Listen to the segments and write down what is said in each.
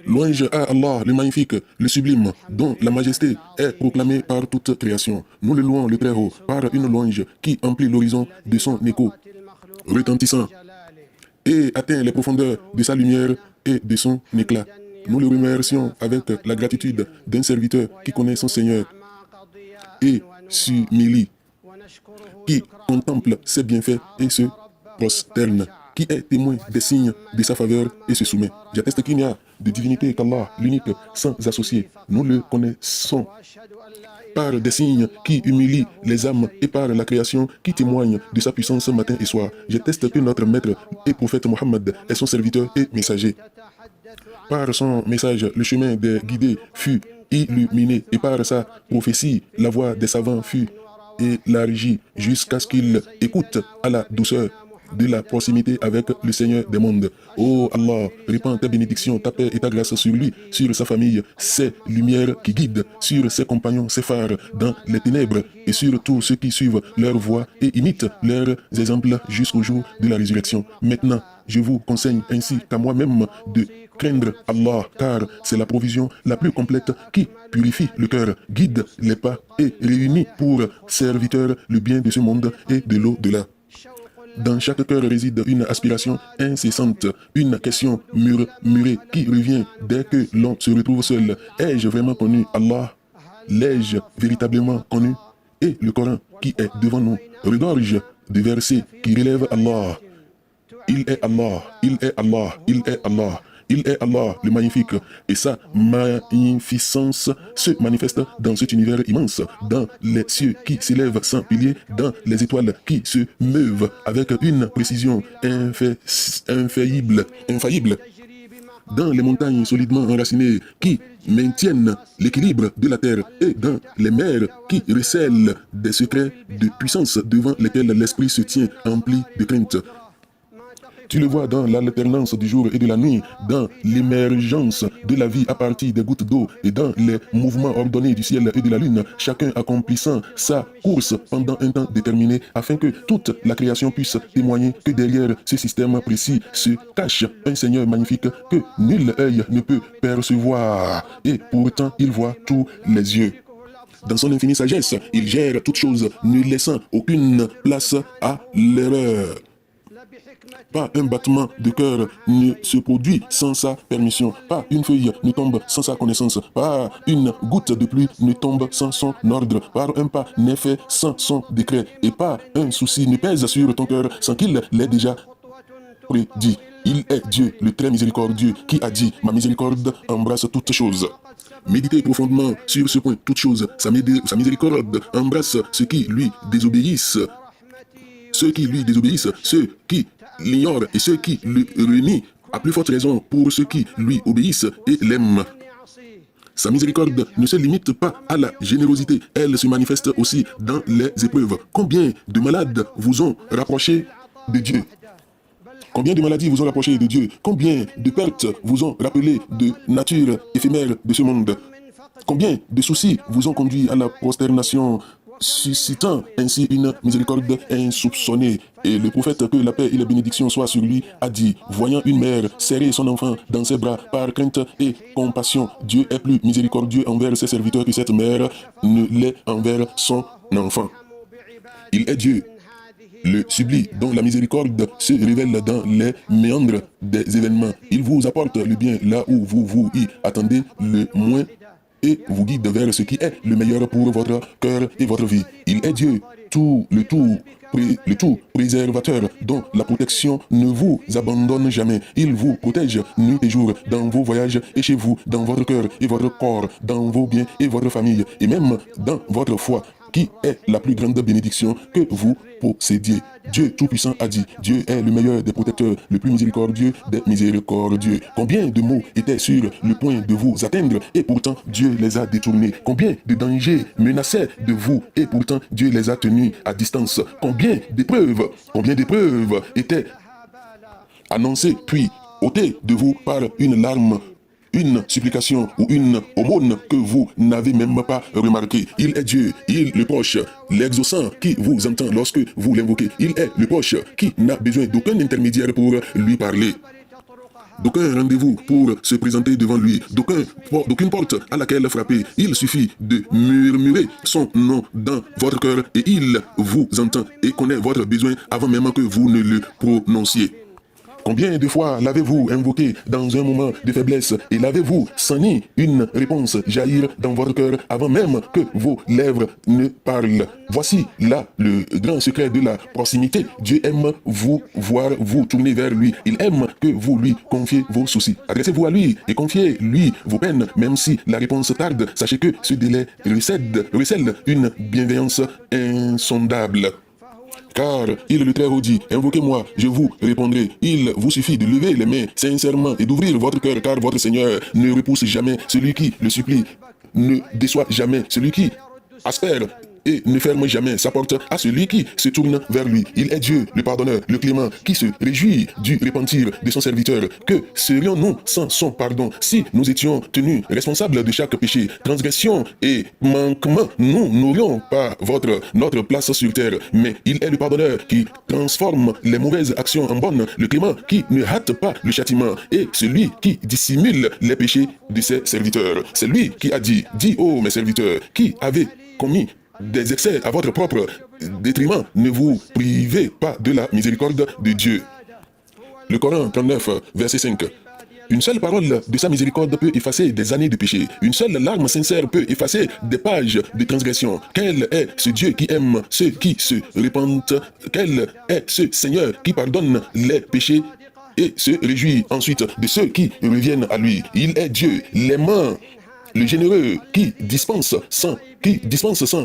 Louange à Allah, le magnifique, le sublime, dont la majesté est proclamée par toute création. Nous le louons le Très-Haut par une louange qui emplit l'horizon de son écho retentissant et atteint les profondeurs de sa lumière et de son éclat. Nous le remercions avec la gratitude d'un serviteur qui connaît son Seigneur et s'humilie, qui contemple ses bienfaits et se prosterne, qui est témoin des signes de sa faveur et se soumet. J'atteste qu'il n'y a de divinité qu'Allah, l'unique, sans associé. Nous le connaissons par des signes qui humilient les âmes et par la création qui témoigne de sa puissance matin et soir. J'atteste que notre maître et prophète Mohammed est son serviteur et messager. Par son message, le chemin des guidés fut illuminé et par sa prophétie, la voix des savants fut élargie jusqu'à ce qu'ils écoutent à la douceur de la proximité avec le Seigneur des mondes. Oh Allah, répands tes bénédictions, ta paix et ta grâce sur lui, sur sa famille, ses lumières qui guident, sur ses compagnons, ses phares dans les ténèbres et sur tous ceux qui suivent leur voie et imitent leurs exemples jusqu'au jour de la résurrection. Maintenant, je vous conseille ainsi qu'à moi-même de craindre Allah, car c'est la provision la plus complète qui purifie le cœur, guide les pas et réunit pour serviteurs le bien de ce monde et de l'au-delà. Dans chaque cœur réside une aspiration incessante, une question murmurée qui revient dès que l'on se retrouve seul. Ai-je vraiment connu Allah? L'ai-je véritablement connu? Et le Coran qui est devant nous regorge de versets qui relèvent Allah. Il est Allah, il est Allah, il est Allah. Il est Allah, le magnifique, et sa magnificence se manifeste dans cet univers immense, dans les cieux qui s'élèvent sans piliers, dans les étoiles qui se meuvent avec une précision infaillible, dans les montagnes solidement enracinées qui maintiennent l'équilibre de la terre et dans les mers qui recèlent des secrets de puissance devant lesquels l'esprit se tient empli de crainte. Tu le vois dans l'alternance du jour et de la nuit, dans l'émergence de la vie à partir des gouttes d'eau et dans les mouvements ordonnés du ciel et de la lune, chacun accomplissant sa course pendant un temps déterminé afin que toute la création puisse témoigner que derrière ce système précis se cache un Seigneur magnifique que nul œil ne peut percevoir et pourtant il voit tous les yeux. Dans son infinie sagesse, il gère toutes choses, ne laissant aucune place à l'erreur. Pas un battement de cœur ne se produit sans sa permission. Pas une feuille ne tombe sans sa connaissance. Pas une goutte de pluie ne tombe sans son ordre. Pas un pas n'est fait sans son décret. Et pas un souci ne pèse sur ton cœur sans qu'il l'ait déjà prédit. Il est Dieu, le très miséricordieux, qui a dit « Ma miséricorde embrasse toutes choses ». Méditez profondément sur ce point. Toutes choses, sa miséricorde embrasse ceux qui lui désobéissent. Ceux qui lui désobéissent, ceux qui l'ignorent et ceux qui le renient, à plus forte raison pour ceux qui lui obéissent et l'aiment. Sa miséricorde ne se limite pas à la générosité, elle se manifeste aussi dans les épreuves. Combien de malades vous ont rapproché de Dieu? Combien de maladies vous ont rapproché de Dieu? Combien de pertes vous ont rappelé de nature éphémère de ce monde? Combien de soucis vous ont conduit à la prosternation, suscitant ainsi une miséricorde insoupçonnée? Et le prophète, que la paix et la bénédiction soient sur lui, a dit, voyant une mère serrer son enfant dans ses bras par crainte et compassion, Dieu est plus miséricordieux envers ses serviteurs que cette mère ne l'est envers son enfant. Il est Dieu, le sublime, dont la miséricorde se révèle dans les méandres des événements. Il vous apporte le bien là où vous y attendez le moins et vous guide vers ce qui est le meilleur pour votre cœur et votre vie. Il est Dieu, le tout préservateur, dont la protection ne vous abandonne jamais. Il vous protège nuit et jour dans vos voyages et chez vous, dans votre cœur et votre corps, dans vos biens et votre famille, et même dans votre foi, qui est la plus grande bénédiction que vous possédiez. Dieu Tout-Puissant a dit, Dieu est le meilleur des protecteurs, le plus miséricordieux des miséricordieux. Combien de maux étaient sur le point de vous atteindre et pourtant Dieu les a détournés. Combien de dangers menaçaient de vous et pourtant Dieu les a tenus à distance. Combien d'épreuves étaient annoncées puis ôtées de vous par une larme, une supplication ou une aumône que vous n'avez même pas remarqué. Il est Dieu, il le proche, l'exaucant qui vous entend lorsque vous l'invoquez. Il est le proche qui n'a besoin d'aucun intermédiaire pour lui parler. d'aucun rendez-vous pour se présenter devant lui, d'aucune porte à laquelle frapper. Il suffit de murmurer son nom dans votre cœur et il vous entend et connaît votre besoin avant même que vous ne le prononciez. Combien de fois l'avez-vous invoqué dans un moment de faiblesse et l'avez-vous senti une réponse jaillir dans votre cœur avant même que vos lèvres ne parlent? Voici là le grand secret de la proximité. Dieu aime vous voir vous tourner vers lui. Il aime que vous lui confiez vos soucis. Adressez-vous à lui et confiez-lui vos peines, même si la réponse tarde. Sachez que ce délai recèle une bienveillance insondable. Car il le Très-Haut dit, invoquez-moi, je vous répondrai. Il vous suffit de lever les mains sincèrement et d'ouvrir votre cœur, car votre Seigneur ne repousse jamais celui qui le supplie, ne déçoit jamais celui qui aspère et ne ferme jamais sa porte à celui qui se tourne vers lui. Il est Dieu, le pardonneur, le clément, qui se réjouit du repentir de son serviteur. Que serions-nous sans son pardon si nous étions tenus responsables de chaque péché, transgression et manquement? Nous n'aurions pas notre place sur terre, mais il est le pardonneur qui transforme les mauvaises actions en bonnes, le clément qui ne hâte pas le châtiment et celui qui dissimule les péchés de ses serviteurs. C'est lui qui a dit, ô mes serviteurs, qui avez commis des excès à votre propre détriment, ne vous privez pas de la miséricorde de Dieu. Le Coran 39, verset 5. Une seule parole de sa miséricorde peut effacer des années de péché. Une seule larme sincère peut effacer des pages de transgression. Quel est ce Dieu qui aime ceux qui se repentent? Quel est ce Seigneur qui pardonne les péchés et se réjouit ensuite de ceux qui reviennent à lui? Il est Dieu, l'aimant, le généreux, qui dispense sans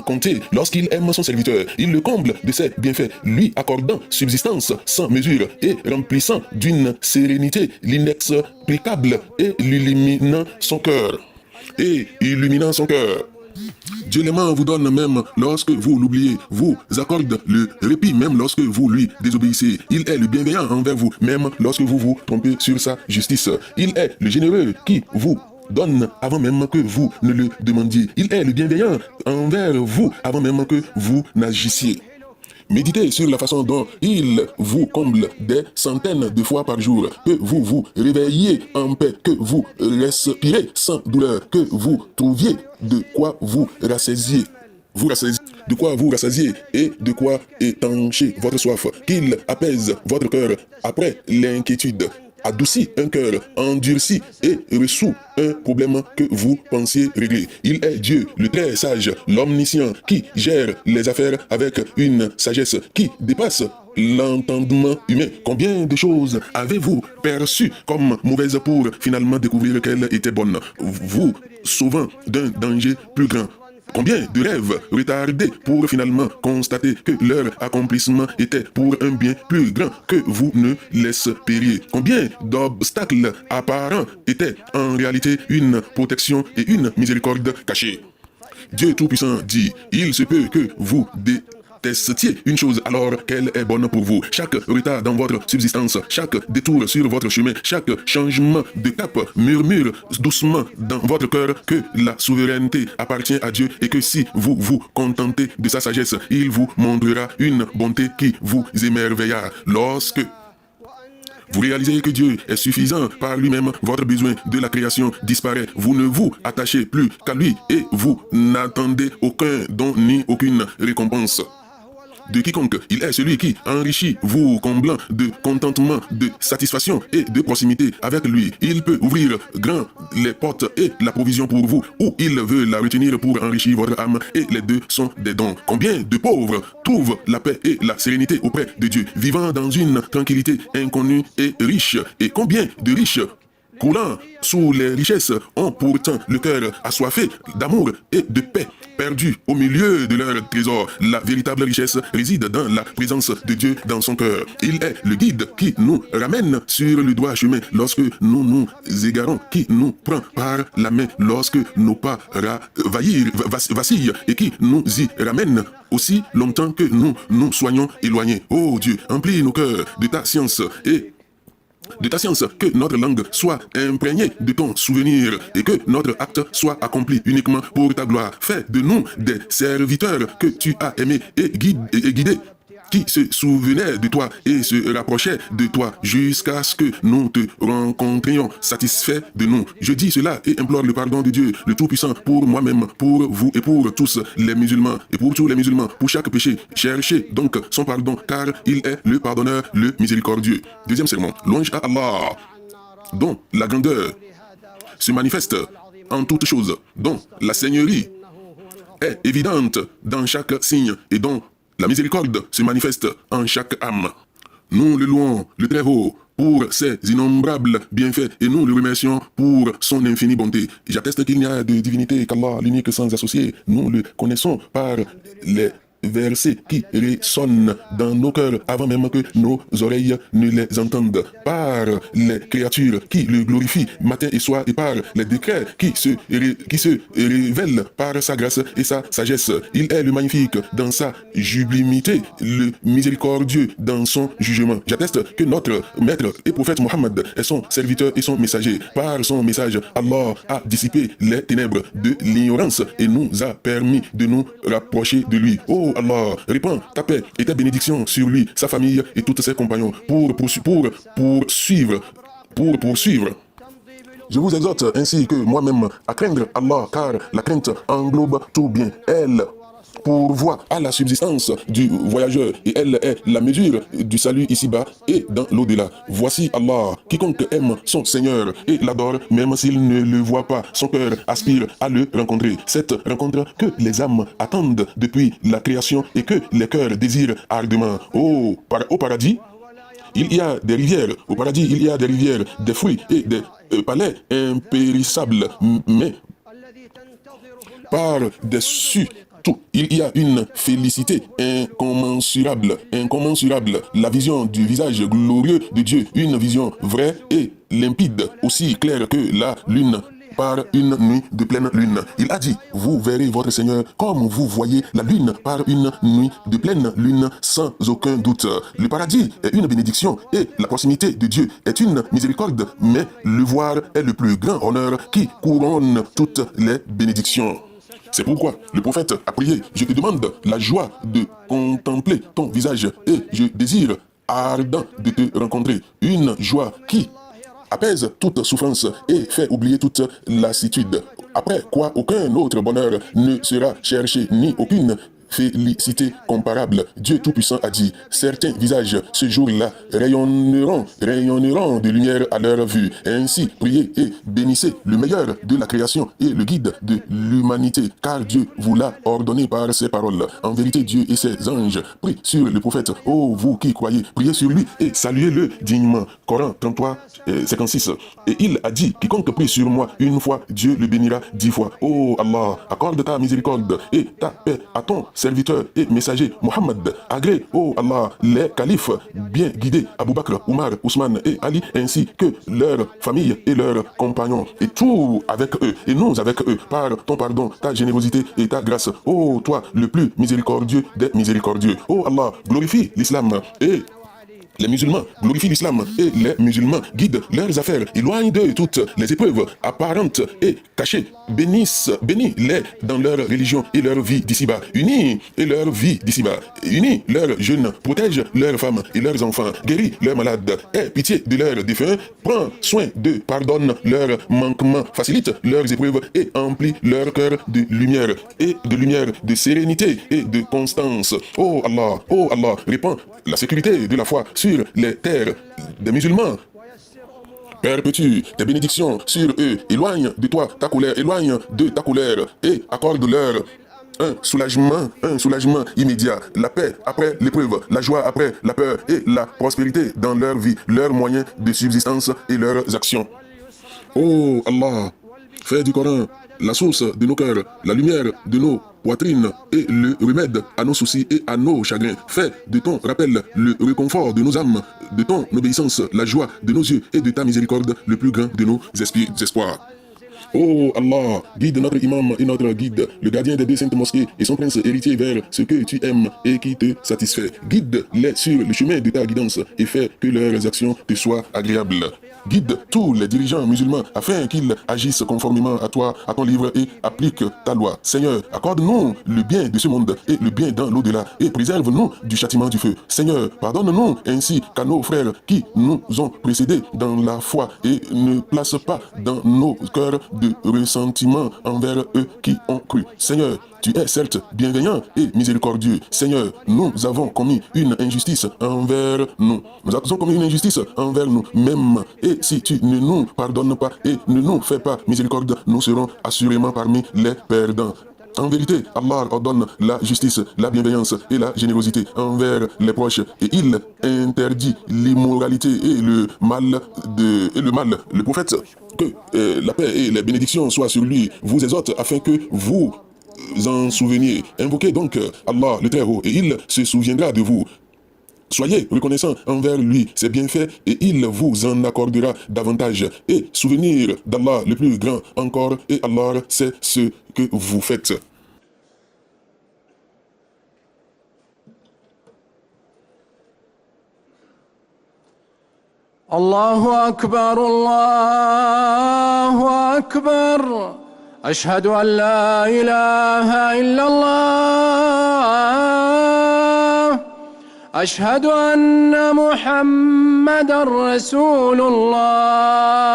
compter lorsqu'il aime son serviteur. Il le comble de ses bienfaits, lui accordant subsistance sans mesure et remplissant d'une sérénité l'inexplicable et illuminant son cœur. Dieu l'aimant vous donne même lorsque vous l'oubliez, vous accorde le répit même lorsque vous lui désobéissez. Il est le bienveillant envers vous, même lorsque vous vous trompez sur sa justice. Il est le généreux qui vous donne avant même que vous ne le demandiez. Il est le bienveillant envers vous avant même que vous n'agissiez. Méditez sur la façon dont il vous comble des centaines de fois par jour, que vous vous réveilliez en paix, que vous respirez sans douleur, que vous trouviez de quoi vous rassasier. De quoi vous rassasier et de quoi étancher votre soif, qu'il apaise votre cœur après l'inquiétude, adoucit un cœur endurci et résout un problème que vous pensiez régler. Il est Dieu, le très sage, l'omniscient, qui gère les affaires avec une sagesse qui dépasse l'entendement humain. Combien de choses avez-vous perçues comme mauvaises pour finalement découvrir qu'elles étaient bonnes, vous sauvant d'un danger plus grand? Combien de rêves retardés pour finalement constater que leur accomplissement était pour un bien plus grand que vous ne l'espériez? Combien d'obstacles apparents étaient en réalité une protection et une miséricorde cachée? Dieu Tout-Puissant dit, il se peut que vous détestiez une chose alors qu'elle est bonne pour vous. Chaque retard dans votre subsistance, chaque détour sur votre chemin, chaque changement de cap murmure doucement dans votre cœur que la souveraineté appartient à Dieu et que si vous vous contentez de sa sagesse, il vous montrera une bonté qui vous émerveillera. Lorsque vous réalisez que Dieu est suffisant par lui-même, votre besoin de la création disparaît. Vous ne vous attachez plus qu'à lui et vous n'attendez aucun don ni aucune récompense de quiconque. Il est celui qui enrichit vous, comblant de contentement, de satisfaction et de proximité avec lui. Il peut ouvrir grand les portes et la provision pour vous, ou il veut la retenir pour enrichir votre âme, et les deux sont des dons. Combien de pauvres trouvent la paix et la sérénité auprès de Dieu, vivant dans une tranquillité inconnue et riche, et combien de riches coulant sous les richesses ont pourtant le cœur assoiffé d'amour et de paix, perdu au milieu de leur trésor. La véritable richesse réside dans la présence de Dieu dans son cœur. Il est le guide qui nous ramène sur le droit chemin lorsque nous nous égarons, qui nous prend par la main lorsque nos pas vacillent et qui nous y ramène aussi longtemps que nous nous soignons éloignés. Oh Dieu, emplis nos cœurs de ta science que notre langue soit imprégnée de ton souvenir et que notre acte soit accompli uniquement pour ta gloire. Fais de nous des serviteurs que tu as aimés et guidés qui se souvenaient de toi et se rapprochaient de toi jusqu'à ce que nous te rencontrions satisfaits de nous. Je dis cela et implore le pardon de Dieu, le Tout-Puissant, pour moi-même, pour vous et pour tous les musulmans, et pour tous les musulmans, pour chaque péché. Cherchez donc son pardon, car il est le pardonneur, le miséricordieux. Deuxième sermon, louange à Allah, dont la grandeur se manifeste en toutes choses, dont la seigneurie est évidente dans chaque signe et dont la miséricorde se manifeste en chaque âme. Nous le louons, le Très-Haut, pour ses innombrables bienfaits et nous le remercions pour son infinie bonté. J'atteste qu'il n'y a de divinité qu'Allah, l'unique sans associé. Nous le connaissons par les versets qui résonnent dans nos cœurs avant même que nos oreilles ne les entendent, par les créatures qui le glorifient matin et soir et par les décrets qui se révèlent par sa grâce et sa sagesse. Il est le magnifique dans sa sublimité, le miséricordieux dans son jugement. J'atteste que notre maître et prophète Mohammed est son serviteur et son messager. Par son message, Allah a dissipé les ténèbres de l'ignorance et nous a permis de nous rapprocher de lui. Oh Allah, répands ta paix et ta bénédiction sur lui, sa famille et tous ses compagnons pour poursuivre. Je vous exhorte ainsi que moi-même à craindre Allah, car la crainte englobe tout bien. Elle pourvoit à la subsistance du voyageur et elle est la mesure du salut ici-bas et dans l'au-delà. Voici Allah, quiconque aime son Seigneur et l'adore, même s'il ne le voit pas, son cœur aspire à le rencontrer. Cette rencontre que les âmes attendent depuis la création et que les cœurs désirent ardemment. Au paradis, il y a des rivières. Au paradis, il y a des rivières, des fruits et des palais impérissables, mais par-dessus tout, il y a une félicité incommensurable, la vision du visage glorieux de Dieu, une vision vraie et limpide, aussi claire que la lune par une nuit de pleine lune. Il a dit, vous verrez votre Seigneur comme vous voyez la lune par une nuit de pleine lune sans aucun doute. Le paradis est une bénédiction et la proximité de Dieu est une miséricorde, mais le voir est le plus grand honneur qui couronne toutes les bénédictions. C'est pourquoi le prophète a prié, je te demande la joie de contempler ton visage et je désire ardent de te rencontrer. Une joie qui apaise toute souffrance et fait oublier toute lassitude. Après quoi, aucun autre bonheur ne sera cherché, ni aucune félicité comparable. Dieu Tout-Puissant a dit, certains visages ce jour-là rayonneront de lumière à leur vue. Ainsi, priez et bénissez le meilleur de la création et le guide de l'humanité, car Dieu vous l'a ordonné par ses paroles. En vérité, Dieu et ses anges prient sur le prophète. Ô vous qui croyez, priez sur lui et saluez-le dignement. Coran 33, 56. Et il a dit, quiconque prie sur moi une fois, Dieu le bénira 10 fois. Ô Allah, accorde ta miséricorde et ta paix à ton serviteur et messager Mohammed. Agrée, ô Allah, les califes bien guidés, Abu Bakr, Omar, Ousmane et Ali, ainsi que leurs familles et leurs compagnons, et tout avec eux, et nous avec eux, par ton pardon, ta générosité et ta grâce. Ô toi, le plus miséricordieux des miséricordieux. Ô Allah, glorifie l'islam et les musulmans glorifient l'islam et les musulmans guident leurs affaires, éloignent d'eux toutes les épreuves apparentes et cachées. Bénis-les dans leur religion et leur vie d'ici-bas. Unis et leur vie d'ici-bas. Unis leurs jeunes, protège leurs femmes et leurs enfants, guéris leurs malades, aie pitié de leurs défunts, prends soin d'eux, pardonne leurs manquements, facilite leurs épreuves et emplis leur cœur de lumière, de sérénité et de constance. Oh Allah, répands la sécurité de la foi sur les terres des musulmans. Perpétue tes bénédictions sur eux, éloigne de toi ta colère, et accorde-leur un soulagement immédiat, la paix après l'épreuve, la joie après la peur et la prospérité dans leur vie, leurs moyens de subsistance et leurs actions. Oh Allah, fais du Coran la source de nos cœurs, la lumière de nos poitrines et le remède à nos soucis et à nos chagrins. Fais de ton rappel le réconfort de nos âmes, de ton obéissance la joie de nos yeux et de ta miséricorde le plus grand de nos espoirs. Oh Allah, guide notre imam et notre guide, le gardien des deux saintes mosquées et son prince héritier vers ce que tu aimes et qui te satisfait. Guide-les sur le chemin de ta guidance et fais que leurs actions te soient agréables. Guide tous les dirigeants musulmans afin qu'ils agissent conformément à toi, à ton livre et appliquent ta loi. Seigneur, accorde-nous le bien de ce monde et le bien dans l'au-delà et préserve-nous du châtiment du feu. Seigneur, pardonne-nous ainsi qu'à nos frères qui nous ont précédés dans la foi et ne place pas dans nos cœurs de ressentiment envers eux qui ont cru. Seigneur, tu es certes bienveillant et miséricordieux. Seigneur, nous avons commis une injustice envers nous. Nous avons commis une injustice envers nous-mêmes. Et si tu ne nous pardonnes pas et ne nous fais pas miséricorde, nous serons assurément parmi les perdants. En vérité, Allah ordonne la justice, la bienveillance et la générosité envers les proches et il interdit l'immoralité et le mal. Le prophète, que la paix et les bénédictions soient sur lui, vous exhorte afin que vous en souveniez. Invoquez donc Allah le Très-Haut et il se souviendra de vous. Soyez reconnaissants envers lui ses bienfaits et il vous en accordera davantage. Et souvenir d'Allah le plus grand encore et Allah sait ce que vous faites. Allahu Akbar, Allahu Akbar. أشهد أن لا إله إلا الله أشهد أن محمدًا رسول الله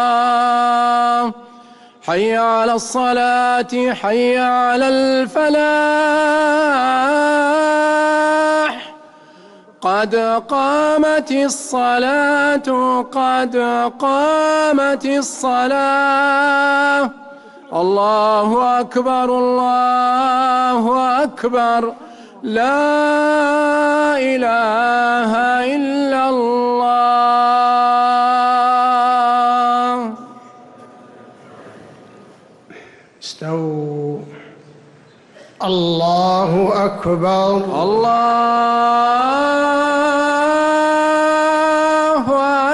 حي على الصلاة حي على الفلاح قد قامت الصلاة قد قامت الصلاة الله أكبر الله أكبر لا إله إلا الله. استووا. الله أكبر الله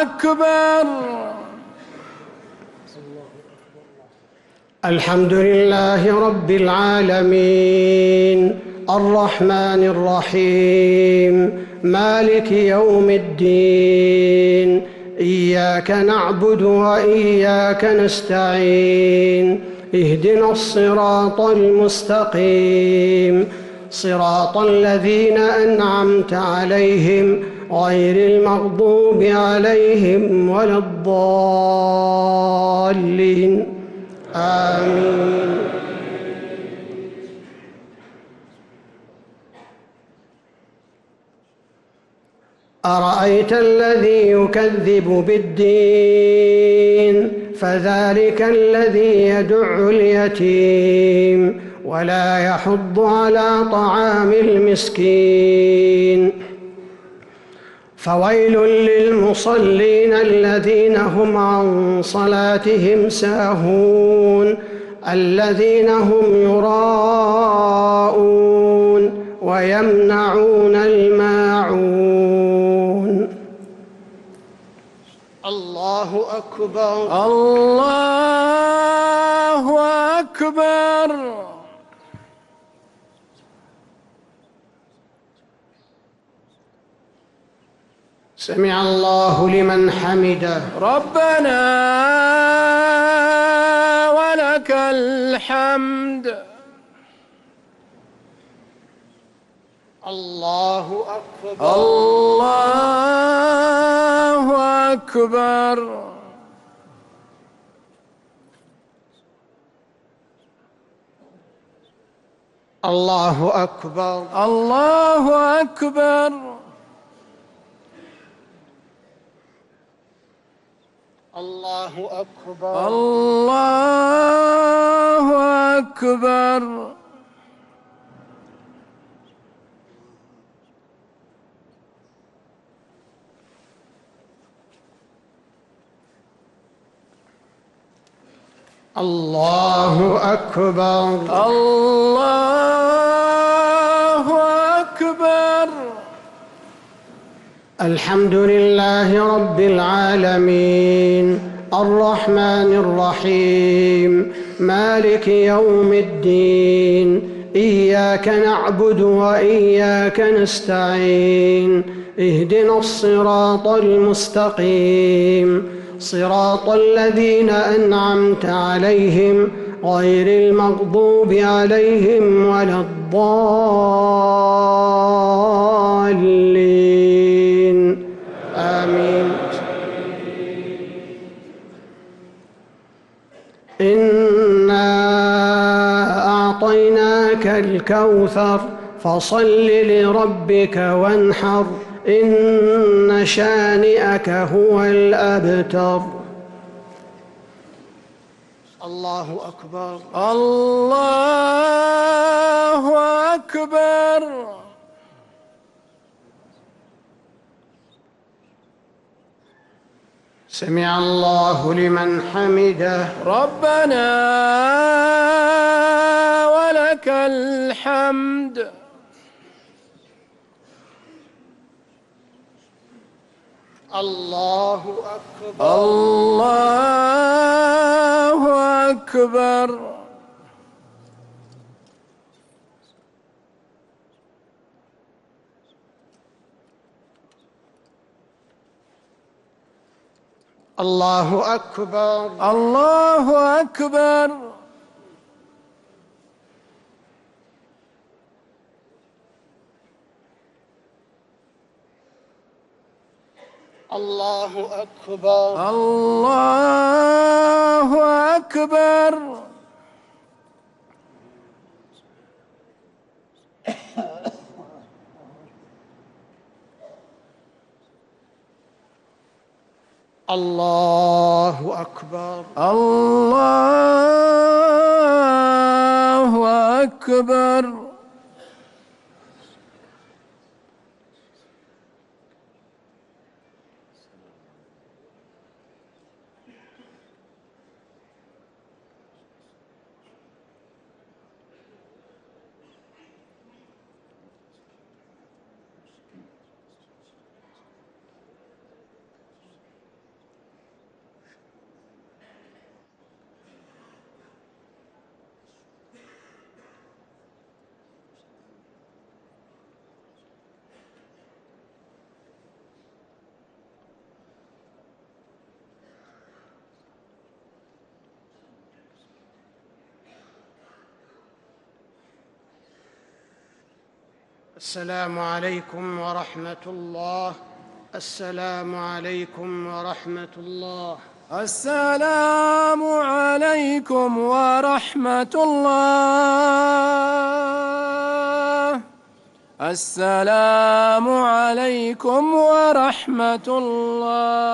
أكبر. الحمد لله رب العالمين الرحمن الرحيم مالك يوم الدين إياك نعبد وإياك نستعين اهدنا الصراط المستقيم صراط الذين أنعمت عليهم غير المغضوب عليهم ولا الضالين آمين. أرأيت الذي يكذب بالدين فذلك الذي يدع اليتيم ولا يحض على طعام المسكين فويل للمصلين الذين هم عن صلاتهم ساهون الذين هم يراءون ويمنعون الماعون. الله أكبر الله أكبر. سمع الله لمن حمده. ربنا ولك الحمد. الله أكبر الله أكبر. الله أكبر الله أكبر. الله أكبر الله أكبر. الله أكبر الله أكبر. الحمد لله رب العالمين الرحمن الرحيم مالك يوم الدين إياك نعبد وإياك نستعين اهدنا الصراط المستقيم صراط الذين أنعمت عليهم غير المغضوب عليهم ولا الضالين آمين. إنا أعطيناك الكوثر فصل لربك وانحر إن شانئك هو الأبتر. الله أكبر. الله أكبر. سمع الله لمن حمده. ربنا ولك الحمد. الله أكبر. الله أكبر. الله أكبر. الله أكبر. الله أكبر. الله أكبر. الله أكبر. الله أكبر. السلام عليكم ورحمة الله. السلام عليكم ورحمة الله. السلام عليكم ورحمة الله. السلام عليكم ورحمة الله.